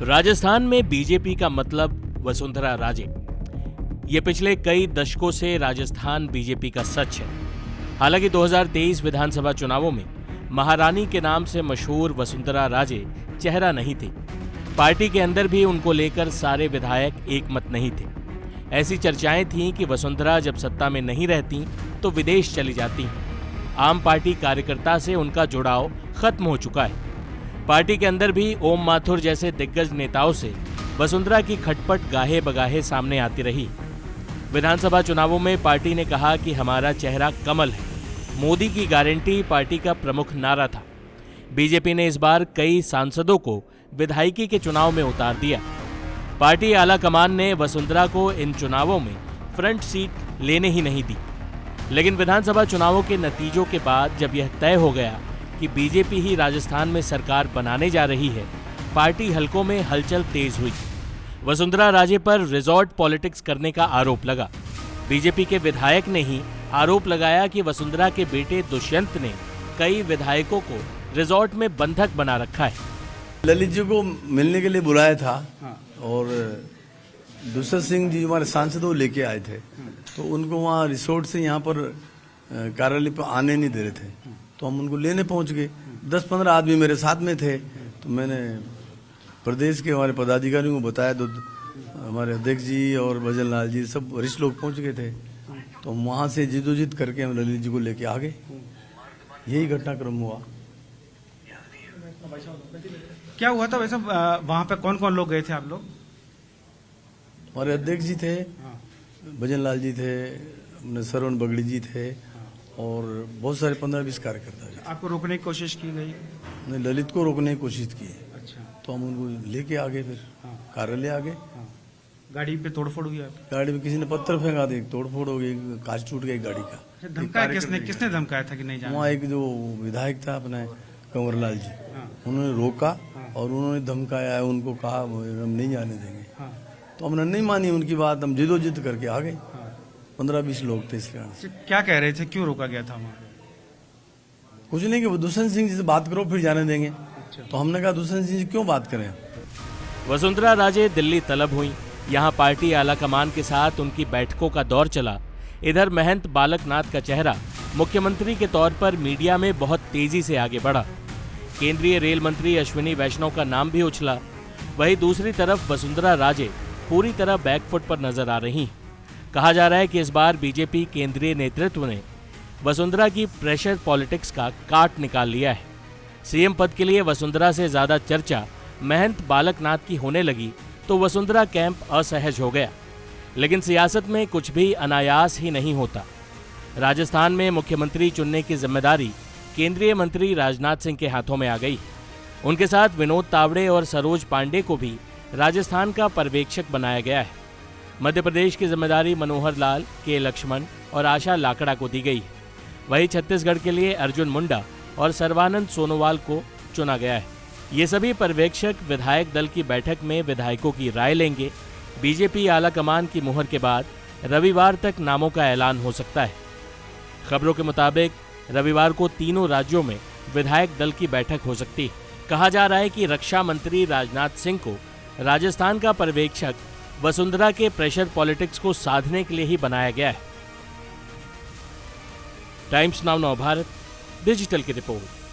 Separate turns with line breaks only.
राजस्थान में बीजेपी का मतलब वसुंधरा राजे। ये पिछले कई दशकों से राजस्थान बीजेपी का सच है। हालांकि 2023 विधानसभा चुनावों में महारानी के नाम से मशहूर वसुंधरा राजे चेहरा नहीं थी। पार्टी के अंदर भी उनको लेकर सारे विधायक एकमत नहीं थे। ऐसी चर्चाएं थीं कि वसुंधरा जब सत्ता में नहीं रहती तो विदेश चली जाती। आम पार्टी कार्यकर्ता से उनका जुड़ाव खत्म हो चुका है। पार्टी के अंदर भी ओम माथुर जैसे दिग्गज नेताओं से वसुंधरा की खटपट गाहे बगाहे सामने आती रही। विधानसभा चुनावों में पार्टी ने कहा कि हमारा चेहरा कमल है। मोदी की गारंटी पार्टी का प्रमुख नारा था। बीजेपी ने इस बार कई सांसदों को विधायकी के चुनाव में उतार दिया। पार्टी आला कमान ने वसुंधरा को इन चुनावों में फ्रंट सीट लेने ही नहीं दी। लेकिन विधानसभा चुनावों के नतीजों के बाद जब यह तय हो गया कि बीजेपी ही राजस्थान में सरकार बनाने जा रही है, पार्टी हलकों में हलचल तेज हुई। वसुंधरा राजे पर रिजॉर्ट पॉलिटिक्स करने का आरोप लगा। बीजेपी के विधायक ने ही आरोप लगाया कि वसुंधरा के बेटे दुष्यंत ने कई विधायकों को रिजॉर्ट में बंधक बना रखा है।
ललित जी को मिलने के लिए बुलाया था और दुष्यंत सिंह जी हमारे सांसद वो लेके आए थे, तो उनको वहाँ रिसोर्ट से यहाँ पर कार्यालय पर आने नहीं दे रहे थे, तो हम उनको लेने पहुंच गए। 10-15 आदमी मेरे साथ में थे, तो मैंने प्रदेश के हमारे पदाधिकारियों को बताया, तो हमारे अध्यक्ष जी और भजन लाल जी सब वरिष्ठ लोग पहुंच गए थे, तो हम वहाँ से जिदोजिद करके हम ललित जी को लेके आ गए। यही घटनाक्रम हुआ।
क्या हुआ था वैसे वहाँ पे कौन कौन लोग गए थे आप लोग?
हमारे अध्यक्ष जी थे, भजन लाल जी थे, अपने सरवण बगड़ी जी थे और बहुत सारे 15-20 कार्यकर्ता थे।
आपको रोकने की कोशिश की गई?
नहीं, ललित को रोकने की कोशिश की।
अच्छा।
तो हम उनको लेके आ गए, फिर कार्यालय आ गए।
गाड़ी पे तोड़फोड़ हुई आपकी?
गाड़ी में किसी ने पत्थर फेंका दिया, तोड़फोड़ हो गई, कांच टूट गई गाड़ी का।
धमकाया किसने धमकाया था कि नहीं जाना?
वहाँ एक जो विधायक था अपने कंवरलाल जी, उन्होंने रोका और उन्होंने धमकाया है, उनको कहा हम नहीं जाने देंगे। तो हमने नहीं मानी उनकी बात, हम जिदोजिद करके आ गए। 15-20 लोग थे। इसलिए
क्या कह रहे थे, क्यों रोका गया था वहाँ?
कुछ नहीं कि वो दुष्यंत सिंह जी से बात करो फिर जाने देंगे। तो हमने कहा दुष्यंत सिंह जी क्यों बात करें।
वसुंधरा राजे दिल्ली तलब हुई। यहाँ पार्टी आला कमान के साथ उनकी बैठकों का दौर चला। इधर महंत बालक नाथ का चेहरा मुख्यमंत्री के तौर पर मीडिया में बहुत तेजी से आगे बढ़ा। केंद्रीय रेल मंत्री अश्विनी वैष्णव का नाम भी उछला। वहीं दूसरी तरफ वसुंधरा राजे पूरी तरह बैकफुट पर नजर आ रही। कहा जा रहा है कि इस बार बीजेपी केंद्रीय नेतृत्व ने वसुंधरा की प्रेशर पॉलिटिक्स का काट निकाल लिया है। सीएम पद के लिए वसुंधरा से ज्यादा चर्चा महंत बालक नाथ की होने लगी तो वसुंधरा कैंप असहज हो गया। लेकिन सियासत में कुछ भी अनायास ही नहीं होता। राजस्थान में मुख्यमंत्री चुनने की जिम्मेदारी केंद्रीय मंत्री राजनाथ सिंह के हाथों में आ गई। उनके साथ विनोद तावड़े और सरोज पांडे को भी राजस्थान का पर्यवेक्षक बनाया गया है। मध्य प्रदेश की जिम्मेदारी मनोहर लाल, के लक्ष्मण और आशा लाकड़ा को दी गई। वहीं छत्तीसगढ़ के लिए अर्जुन मुंडा और सर्बानंद सोनोवाल को चुना गया है। ये सभी पर्यवेक्षक विधायक दल की बैठक में विधायकों की राय लेंगे। बीजेपी आला कमान की मुहर के बाद रविवार तक नामों का ऐलान हो सकता है। खबरों के मुताबिक रविवार को तीनों राज्यों में विधायक दल की बैठक हो सकती है। कहा जा रहा है कि रक्षा मंत्री राजनाथ सिंह को राजस्थान का पर्यवेक्षक वसुंधरा के प्रेशर पॉलिटिक्स को साधने के लिए ही बनाया गया है। टाइम्स नाउ नव भारत डिजिटल की रिपोर्ट।